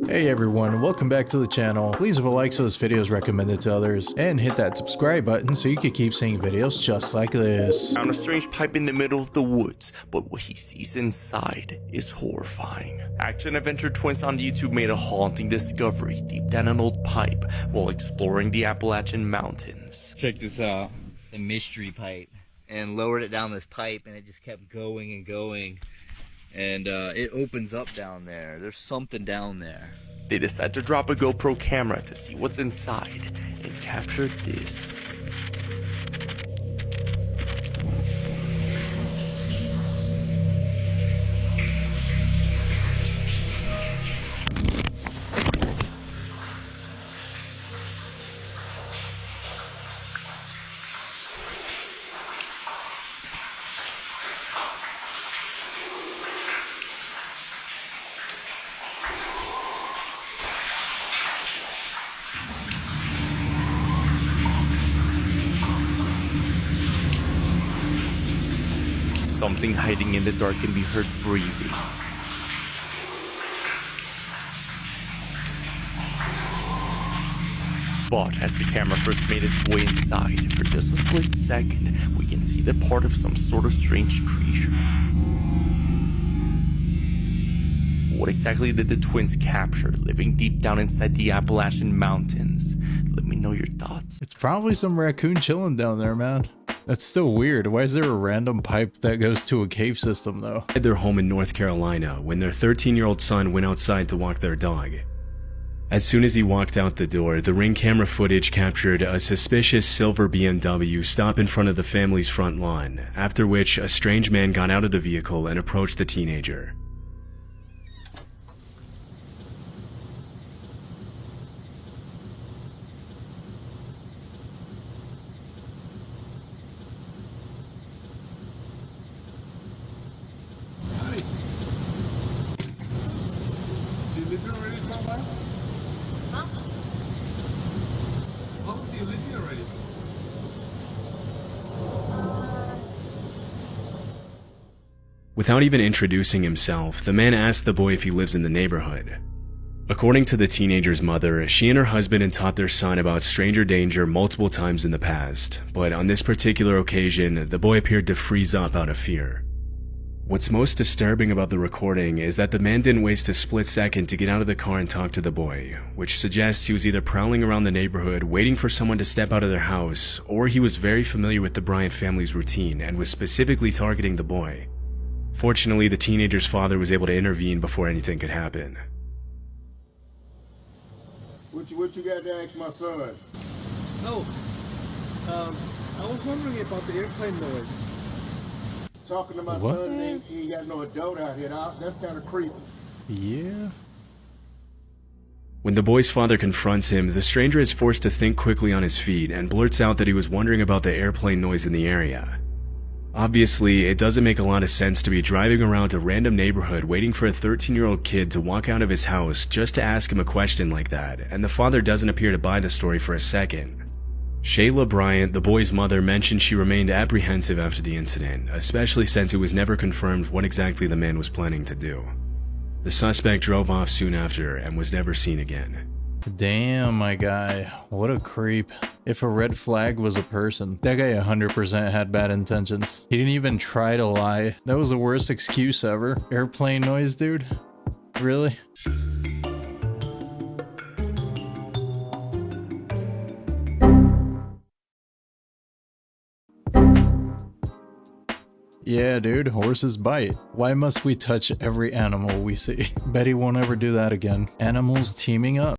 Hey everyone, welcome back to the channel. Please leave a like so this video is recommended to others, and hit that subscribe button so you can keep seeing videos just like this. Found a strange pipe in the middle of the woods, but what he sees inside is horrifying. Action adventure twins on YouTube made a haunting discovery deep down an old pipe while exploring the Appalachian Mountains. Check this out, the mystery pipe, and lowered it down this pipe and it just kept going and going. And it opens up down there. There's something down there. They decide to drop a GoPro camera to see what's inside and capture this. Something hiding in the dark can be heard breathing. But as the camera first made its way inside, for just a split second, we can see the part of some sort of strange creature. What exactly did the twins capture living deep down inside the Appalachian Mountains? Let me know your thoughts. It's probably some raccoon chilling down there, man. That's still weird. Why is there a random pipe that goes to a cave system though? At their home in North Carolina when their 13-year-old son went outside to walk their dog. As soon as he walked out the door, the Ring camera footage captured a suspicious silver BMW stop in front of the family's front lawn, after which a strange man got out of the vehicle and approached the teenager. Without even introducing himself, the man asked the boy if he lives in the neighborhood. According to the teenager's mother, she and her husband had taught their son about stranger danger multiple times in the past, but on this particular occasion, the boy appeared to freeze up out of fear. What's most disturbing about the recording is that the man didn't waste a split second to get out of the car and talk to the boy, which suggests he was either prowling around the neighborhood waiting for someone to step out of their house, or he was very familiar with the Bryant family's routine and was specifically targeting the boy. Fortunately, the teenager's father was able to intervene before anything could happen. What you got to ask my son? Oh, I was wondering about the airplane noise. Talking to my son, and he ain't got no adult out here. That's kind of creepy. Yeah. When the boy's father confronts him, the stranger is forced to think quickly on his feet and blurts out that he was wondering about the airplane noise in the area. Obviously, it doesn't make a lot of sense to be driving around a random neighborhood waiting for a 13-year-old kid to walk out of his house just to ask him a question like that, and the father doesn't appear to buy the story for a second. Shayla Bryant, the boy's mother, mentioned she remained apprehensive after the incident, especially since it was never confirmed what exactly the man was planning to do. The suspect drove off soon after and was never seen again. Damn, my guy. What a creep. If a red flag was a person, that guy 100% had bad intentions. He didn't even try to lie. That was the worst excuse ever. Airplane noise, dude? Really? Yeah, dude, horses bite. Why must we touch every animal we see? Bet he won't ever do that again. Animals teaming up.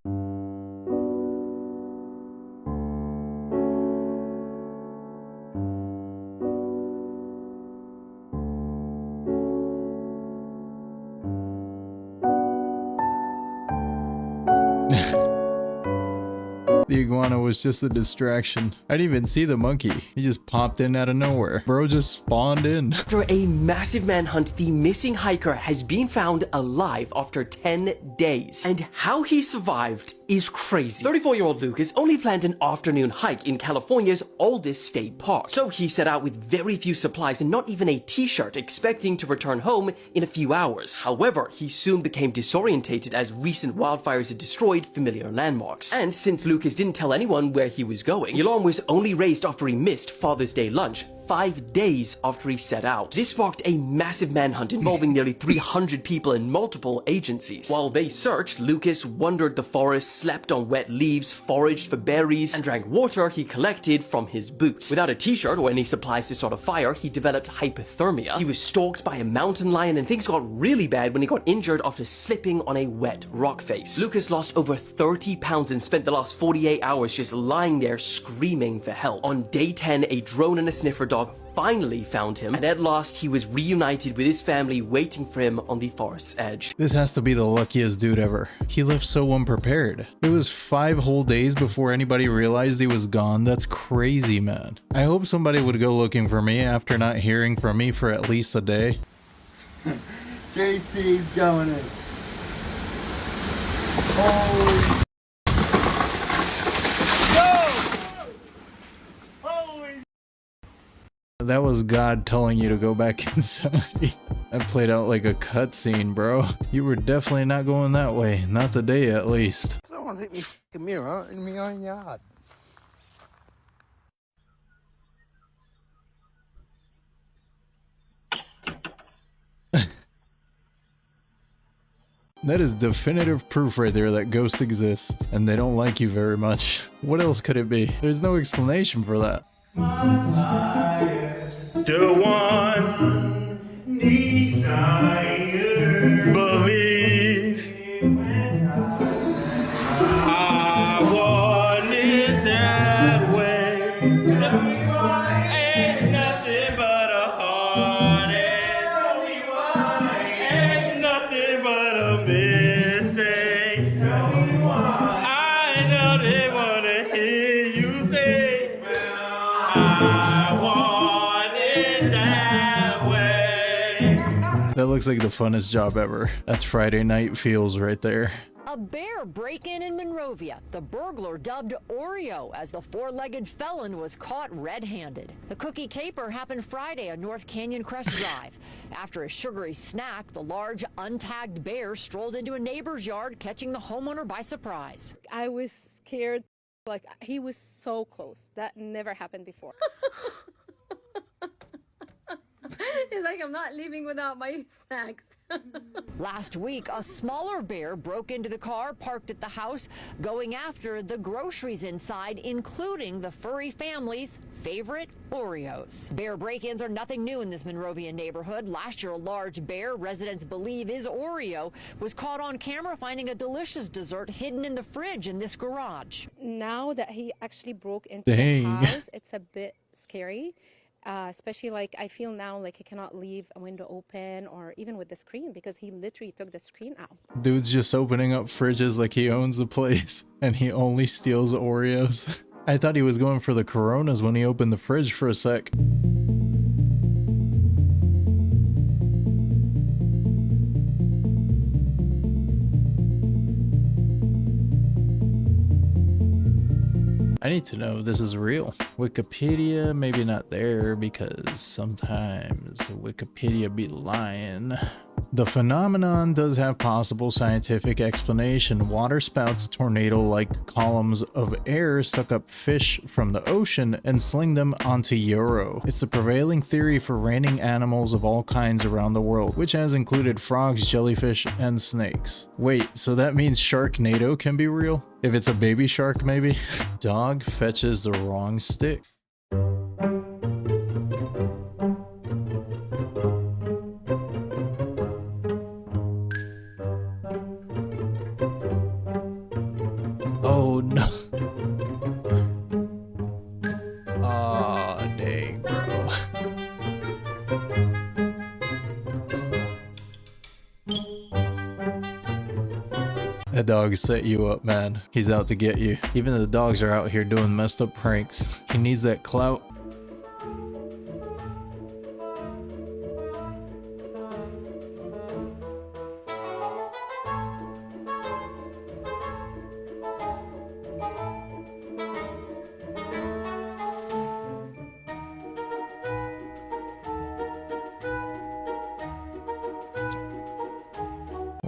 The iguana was just a distraction. I didn't even see the monkey. He just popped in out of nowhere. Bro just spawned in. After a massive manhunt, the missing hiker has been found alive after 10 days. And how he survived is crazy. 34-year-old Lucas only planned an afternoon hike in California's oldest state park. So he set out with very few supplies and not even a t-shirt, expecting to return home in a few hours. However, he soon became disorientated as recent wildfires had destroyed familiar landmarks. And since Lucas didn't tell anyone where he was going, the alarm was only raised after he missed Father's Day lunch 5 days after he set out. This sparked a massive manhunt involving nearly 300 people and multiple agencies. While they searched, Lucas wandered the forest, slept on wet leaves, foraged for berries, and drank water he collected from his boots. Without a t-shirt or any supplies to start a fire, he developed hypothermia. He was stalked by a mountain lion, and things got really bad when he got injured after slipping on a wet rock face. Lucas lost over 30 pounds and spent the last 48 hours just lying there screaming for help. On day 10, a drone and a sniffer dog finally found him, and at last he was reunited with his family waiting for him on the forest's edge. This has to be the luckiest dude ever. He left so unprepared. It was 5 whole days before anybody realized he was gone. That's crazy, man. I hope somebody would go looking for me after not hearing from me for at least a day. JC's going in. Holy. That was God telling you to go back inside. That played out like a cutscene, bro. You were definitely not going that way. Not today, at least. Someone hit me f***ing mirror in my own yard. That is definitive proof right there that ghosts exist, and they don't like you very much. What else could it be? There's no explanation for that. The one desire, believe. I want it that way. Tell me why ain't nothing but a heartache. Tell me why ain't nothing but a mistake. Tell me why I know they wanna hear you say, I want it that way. That looks like the funnest job ever. That's Friday night feels right there. A bear break-in in Monrovia. The burglar dubbed Oreo as the four-legged felon was caught red-handed. The cookie caper happened Friday on North Canyon Crest Drive. After a sugary snack, the large, untagged bear strolled into a neighbor's yard, catching the homeowner by surprise. I was scared. Like, he was so close. That never happened before. It's like, I'm not leaving without my snacks. Last week, a smaller bear broke into the car parked at the house, going after the groceries inside, including the furry family's favorite Oreos. Bear break-ins are nothing new in this Monrovia neighborhood. Last year, a large bear residents believe is Oreo was caught on camera finding a delicious dessert hidden in the fridge in this garage. Now that he actually broke into Dang. the house, it's a bit scary. Especially like I feel now like he cannot leave a window open or even with the screen because he literally took the screen out. Dude's just opening up fridges like he owns the place, and he only steals Oreos. I thought he was going for the Coronas when he opened the fridge for a sec. I need to know this is real. Wikipedia, maybe not there because sometimes Wikipedia be lying. The phenomenon does have possible scientific explanation. Waterspouts, tornado-like columns of air suck up fish from the ocean and sling them onto Euro. It's the prevailing theory for raining animals of all kinds around the world, which has included frogs, jellyfish, and snakes. Wait, so that means Sharknado can be real? If it's a baby shark, maybe? Dog fetches the wrong stick. Oh no. Aw, dang, bro. That dog set you up, man. He's out to get you. Even the dogs are out here doing messed up pranks. He needs that clout.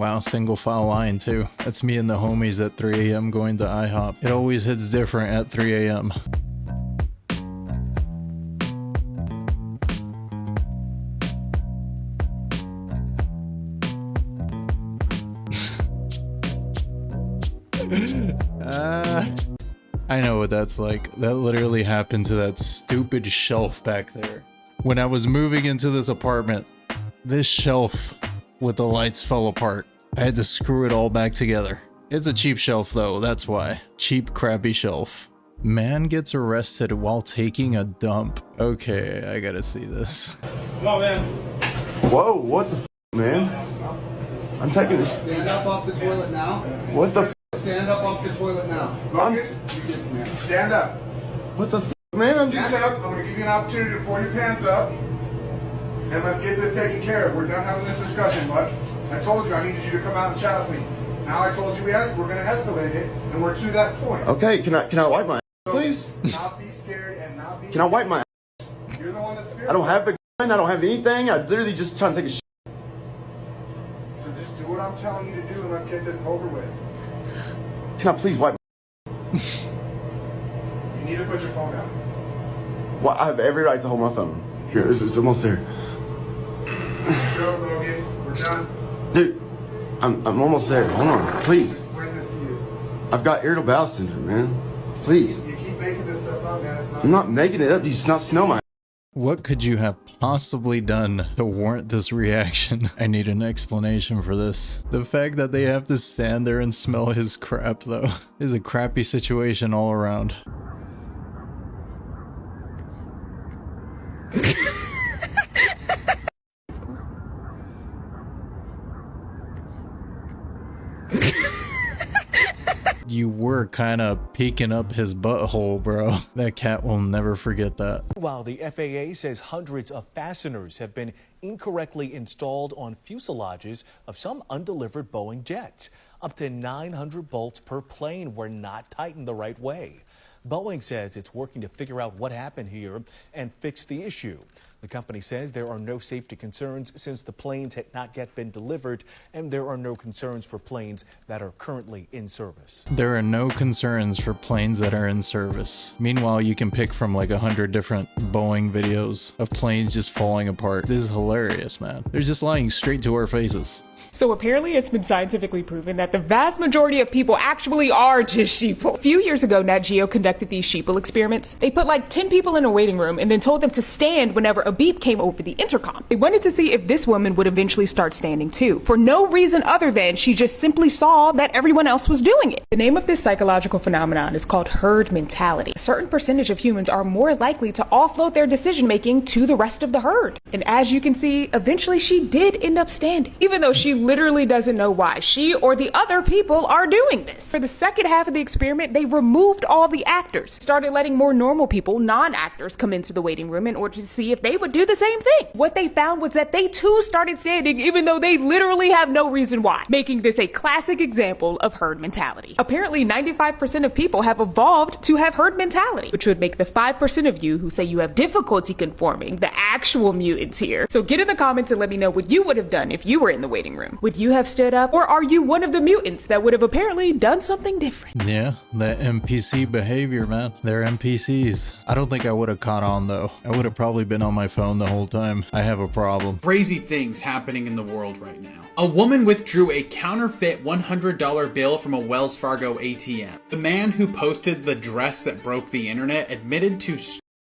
Wow, single file line too. That's me and the homies at 3 a.m. going to IHOP. It always hits different at 3 a.m. I know what that's like. That literally happened to that stupid shelf back there. When I was moving into this apartment, this shelf with the lights fell apart. I had to screw it all back together. It's a cheap shelf though, that's why. Cheap, crappy shelf. Man gets arrested while taking a dump. Okay, I gotta see this. Come on, man. Whoa, what the man? I'm taking this. Stand up off the toilet now. What the Stand up off the toilet now. Stand up. What the man? I'm just. Stand up. I'm going to give you an opportunity to pull your pants up. And let's get this taken care of. We're done having this discussion, bud. I told you I needed you to come out and chat with me. Now I told you yes, we're going to escalate it, and we're to that point. Okay, can I wipe my ass, please? Not be scared and not be. Can I wipe my ass? You're the one that's scared. I don't have the gun. I don't have anything. I literally just trying to take a shit. So just do what I'm telling you to do, and let's get this over with. Can I please wipe my You need to put your phone down. Well, I have every right to hold my phone. Here, it's almost there. Let's go, Logan. We're done. Dude, I'm almost there. Hold on, please. Explain this to you. I've got irritable bowel syndrome, man. Please. You keep making this stuff up, man. It's not. I'm not making it up. You just not smell my. What could you have possibly done to warrant this reaction? I need an explanation for this. The fact that they have to stand there and smell his crap, though, is a crappy situation all around. You were kind of peeking up his butthole, bro. That cat will never forget that. While the FAA says hundreds of fasteners have been incorrectly installed on fuselages of some undelivered Boeing jets. Up to 900 bolts per plane were not tightened the right way. Boeing says it's working to figure out what happened here and fix the issue. The company says there are no safety concerns since the planes had not yet been delivered, and there are no concerns for planes that are currently in service. There are no concerns for planes that are in service. Meanwhile, you can pick from like 100 different Boeing videos of planes just falling apart. This is hilarious, man. They're just lying straight to our faces. So apparently it's been scientifically proven that the vast majority of people actually are just sheeple. A few years ago, Nat Geo conducted these sheeple experiments. They put like 10 people in a waiting room and then told them to stand whenever a beep came over the intercom. They wanted to see if this woman would eventually start standing too, for no reason other than she just simply saw that everyone else was doing it. The name of this psychological phenomenon is called herd mentality. A certain percentage of humans are more likely to offload their decision making to the rest of the herd. And as you can see, eventually she did end up standing, even though she literally doesn't know why she or the other people are doing this. For the second half of the experiment, they removed all the actors, started letting more normal people, non-actors, come into the waiting room in order to see if they would do the same thing. What they found was that they too started standing even though they literally have no reason why, making this a classic example of herd mentality. Apparently 95% of people have evolved to have herd mentality, which would make the 5% of you who say you have difficulty conforming the actual mutants here. So get in the comments and let me know what you would have done if you were in the waiting room. Would you have stood up, or are you one of the mutants that would have apparently done something different? Yeah, that NPC behavior, man. They're NPCs. I don't think I would have caught on though. I would have probably been on my phone the whole time. I have a problem. Crazy things happening in the world right now. A woman withdrew a counterfeit $100 bill from a Wells Fargo ATM. The man who posted the dress that broke the internet admitted to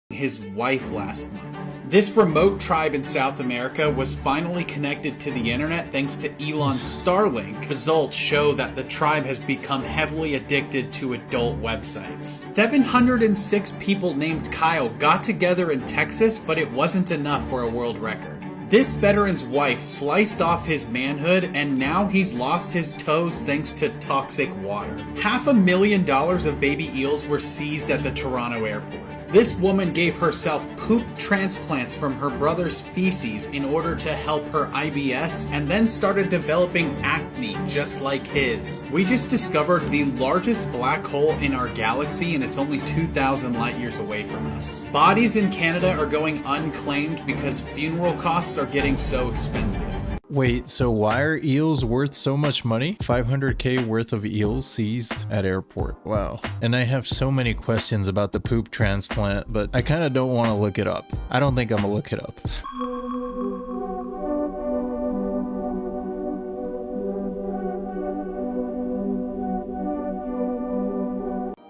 his wife last month. This remote tribe in South America was finally connected to the internet thanks to Elon's Starlink. Results show that the tribe has become heavily addicted to adult websites. 706 people named Kyle got together in Texas, but it wasn't enough for a world record. This veteran's wife sliced off his manhood, and now he's lost his toes thanks to toxic water. $500,000 of baby eels were seized at the Toronto airport. This woman gave herself poop transplants from her brother's feces in order to help her IBS, and then started developing acne just like his. We just discovered the largest black hole in our galaxy, and it's only 2,000 light years away from us. Bodies in Canada are going unclaimed because funeral costs are getting so expensive. Wait, so why are eels worth so much money? 500k worth of eels seized at airport. Wow. And I have so many questions about the poop transplant, but I kind of don't want to look it up. I don't think I'm gonna look it up.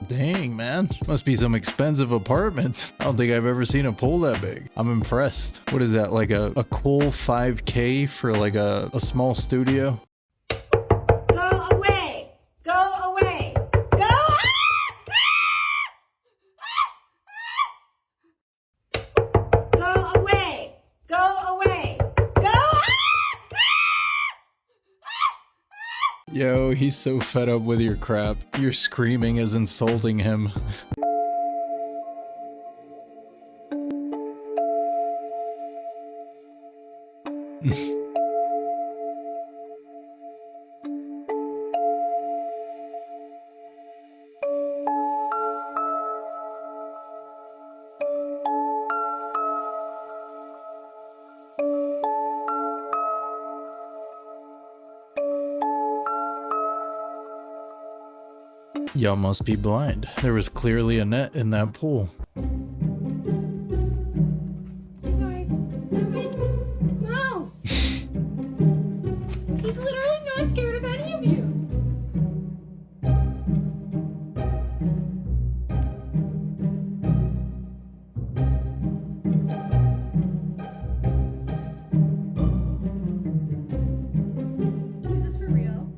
Dang, man. Must be some expensive apartment. I don't think I've ever seen a pool that big. I'm impressed. What is that, like a cool 5k for like a small studio? Go away! Go away! Go! Go away! Go away! Go! Yo, he's so fed up with your crap. Your screaming is insulting him. Y'all must be blind. There was clearly a net in that pool. You guys, somebody... Mouse! He's literally not scared of any of you! Is this for real?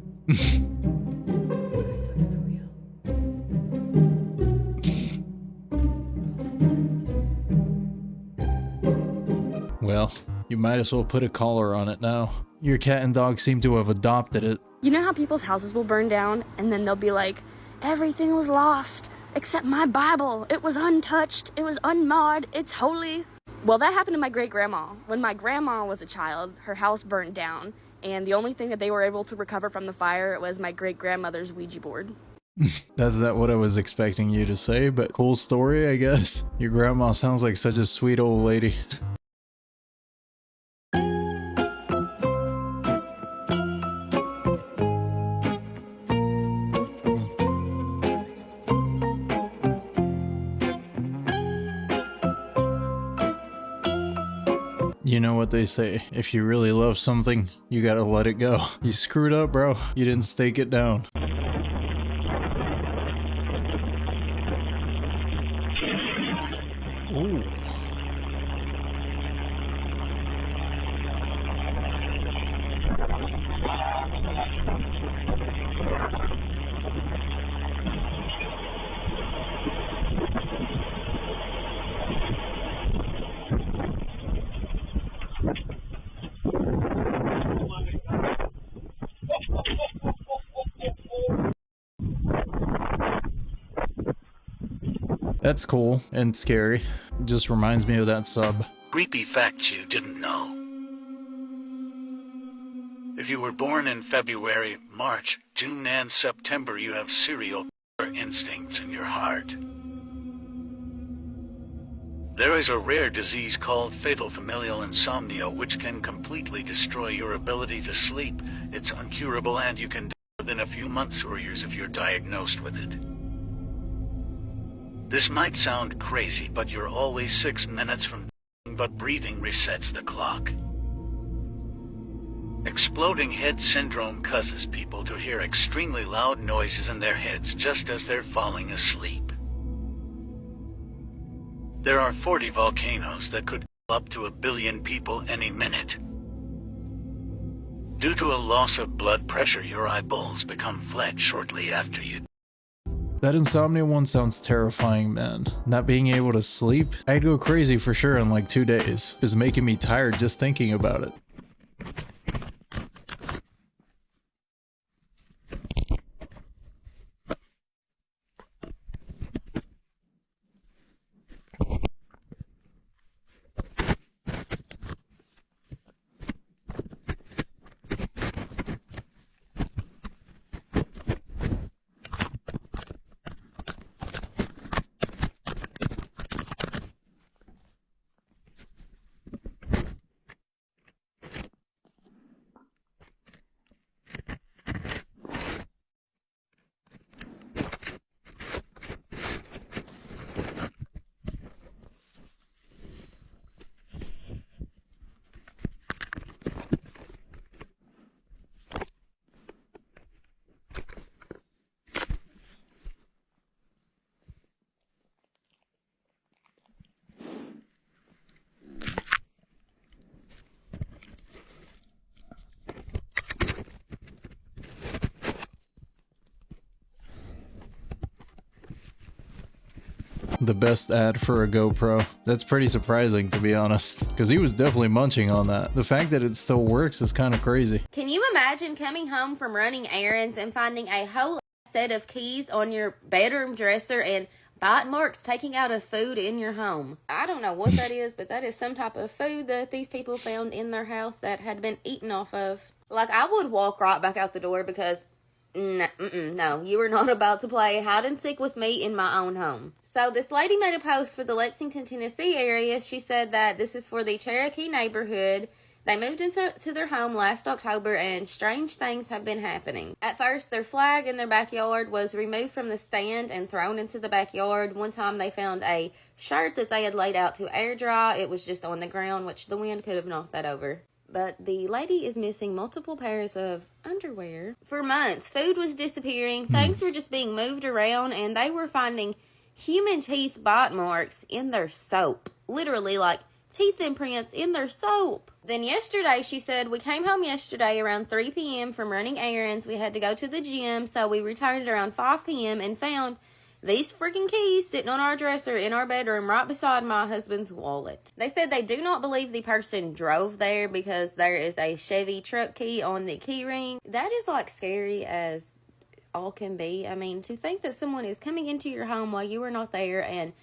Well, you might as well put a collar on it now. Your cat and dog seem to have adopted it. You know how people's houses will burn down and then they'll be like, everything was lost except my Bible. It was untouched. It was unmarred. It's holy. Well, that happened to my great-grandma. When my grandma was a child, her house burnt down, and the only thing that they were able to recover from the fire was my great-grandmother's Ouija board. That's not what I was expecting you to say, but cool story, I guess. Your grandma sounds like such a sweet old lady. You know what they say, if you really love something, you gotta let it go. You screwed up, bro. You didn't stake it down. Ooh. That's cool and scary. Just reminds me of that sub. Creepy facts you didn't know. If you were born in February, March, June, and September, you have serial killer instincts in your heart. There is a rare disease called fatal familial insomnia which can completely destroy your ability to sleep. It's incurable and you can die within a few months or years if you're diagnosed with it. This might sound crazy, but you're always 6 minutes from dying, but breathing resets the clock. Exploding head syndrome causes people to hear extremely loud noises in their heads just as they're falling asleep. There are 40 volcanoes that could kill up to 1 billion people any minute. Due to a loss of blood pressure, your eyeballs become flat shortly after you. That insomnia one sounds terrifying, man. Not being able to sleep? I'd go crazy for sure in like 2 days. It's making me tired just thinking about it. The best ad for a GoPro. That's pretty surprising, to be honest, because he was definitely munching on that. The fact that it still works is kind of crazy. Can you imagine coming home from running errands and finding a whole set of keys on your bedroom dresser and bite marks taking out of food in your home? I don't know what that is, but that is some type of food that these people found in their house that had been eaten off of. Like, I would walk right back out the door because no, you are not about to play hide and seek with me in my own home. So this lady made a post for the Lexington, Tennessee area. She said that this is for the Cherokee neighborhood. They moved into their home last October and strange things have been happening. At first, their flag in their backyard was removed from the stand and thrown into the backyard. One time they found a shirt that they had laid out to air dry. It was just on the ground, which the wind could have knocked that over. But the lady is missing multiple pairs of underwear. For months, food was disappearing, things were just being moved around, and they were finding human teeth bite marks in their soap. Literally, like, teeth imprints in their soap. Then yesterday, she said, we came home yesterday around 3 p.m. from running errands. We had to go to the gym, so we returned around 5 p.m. and found these freaking keys sitting on our dresser in our bedroom right beside my husband's wallet. They said they do not believe the person drove there because there is a Chevy truck key on the key ring. That is like scary as all can be. I mean, to think that someone is coming into your home while you are not there and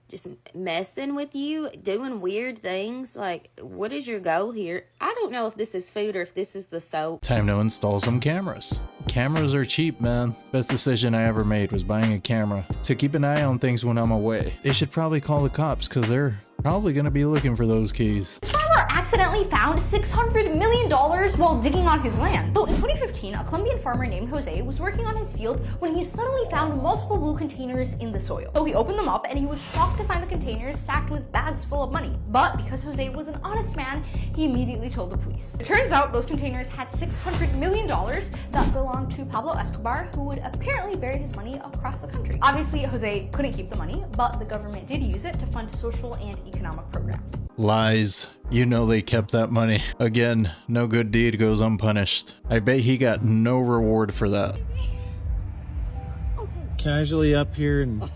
just messing with you, doing weird things. Like, what is your goal here? I don't know if this is food or if this is the soap. Time to install some cameras. Cameras are cheap, man. Best decision I ever made was buying a camera to keep an eye on things when I'm away. They should probably call the cops because they're probably gonna be looking for those keys. Farmer accidentally found $600 million while digging on his land. So in 2015, a Colombian farmer named Jose was working on his field when he suddenly found multiple blue containers in the soil. So he opened them up and he was shocked to find the containers stacked with bags full of money. But because Jose was an honest man, he immediately told the police. It turns out those containers had $600 million that belonged to Pablo Escobar, who would apparently bury his money across the country. Obviously, Jose couldn't keep the money, but the government did use it to fund social and economic programs. Lies. You know they kept that money. Again, no good deed goes unpunished. I bet he got no reward for that. Casually up here in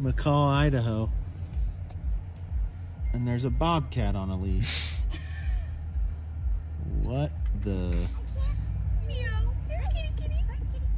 McCall, Idaho, and there's a bobcat on a leash. What the?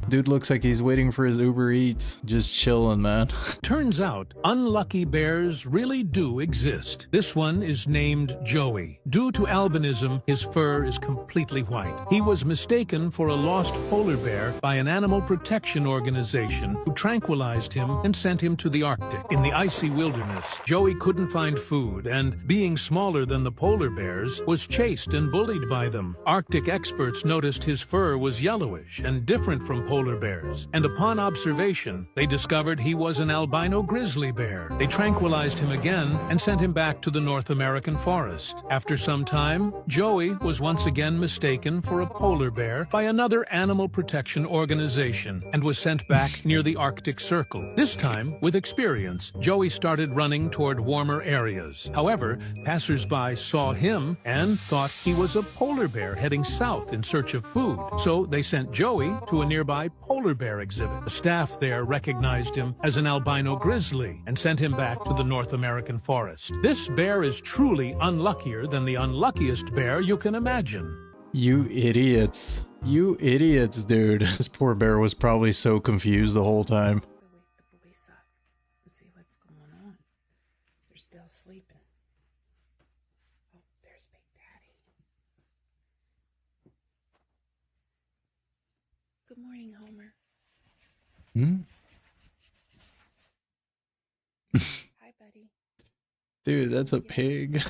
Dude looks like he's waiting for his Uber Eats. Just chilling, man. Turns out, unlucky bears really do exist. This one is named Joey. Due to albinism, his fur is completely white. He was mistaken for a lost polar bear by an animal protection organization who tranquilized him and sent him to the Arctic. In the icy wilderness, Joey couldn't find food and, being smaller than the polar bears, was chased and bullied by them. Arctic experts noticed his fur was yellowish and different from polar bears, and upon observation, they discovered he was an albino grizzly bear. They tranquilized him again and sent him back to the North American forest. After some time, Joey was once again mistaken for a polar bear by another animal protection organization and was sent back near the Arctic Circle. This time, with experience, Joey started running toward warmer areas. However, passers-by saw him and thought he was a polar bear heading south in search of food, so they sent Joey to a nearby polar bear exhibit. The staff there recognized him as an albino grizzly and sent him back to the North American forest. This bear is truly unluckier than the unluckiest bear you can imagine. You idiots. You idiots, dude. This poor bear was probably so confused the whole time. See what's going on. They're still sleeping. Oh, there's Big Daddy. Good morning, Homer. Hi, buddy. Dude, that's a pig.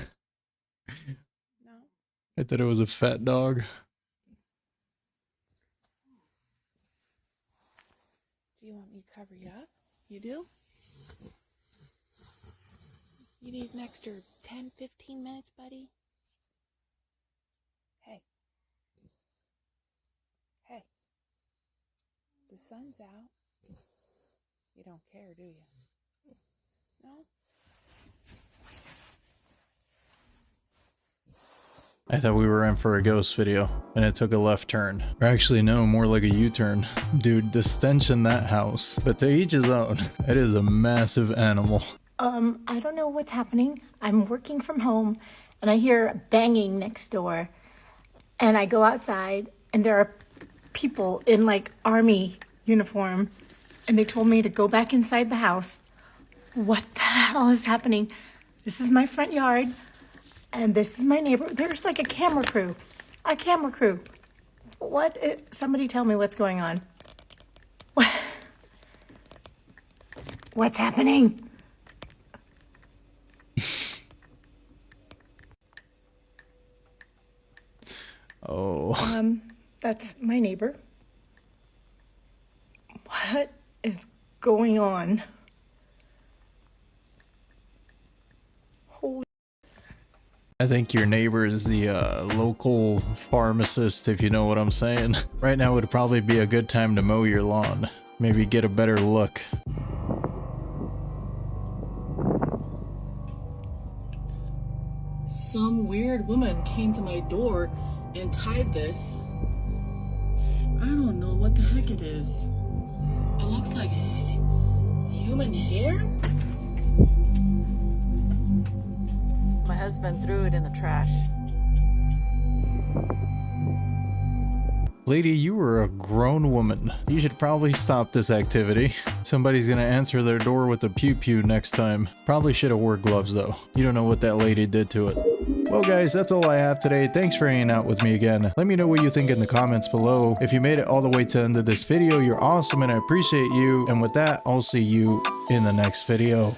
No. I thought it was a fat dog. Do you want me to cover you up? You do? You need an extra 10, 15 minutes, buddy? Hey. Hey. The sun's out. You don't care, do you? No? I thought we were in for a ghost video, and it took a left turn. Or actually, no, more like a U-turn. Dude, the stench in that house. But to each his own. It is a massive animal. I don't know what's happening. I'm working from home, and I hear banging next door. And I go outside, and there are people in, like, army uniform, and they told me to go back inside the house. What the hell is happening? This is my front yard, and this is my neighbor. There's like a camera crew. A camera crew. Somebody tell me what's going on. What's happening? Oh. That's my neighbor. What is going on? Holy. I think your neighbor is the local pharmacist, if you know what I'm saying. Right now would probably be a good time to mow your lawn. Maybe get a better look. Some weird woman came to my door and tied this. I don't know what the heck it is. It looks like human hair? My husband threw it in the trash. Lady, you were a grown woman. You should probably stop this activity. Somebody's gonna answer their door with a pew-pew next time. Probably should have wore gloves though. You don't know what that lady did to it. Well guys, that's all I have today. Thanks for hanging out with me again. Let me know what you think in the comments below. If you made it all the way to the end of this video, you're awesome and I appreciate you. And with that, I'll see you in the next video.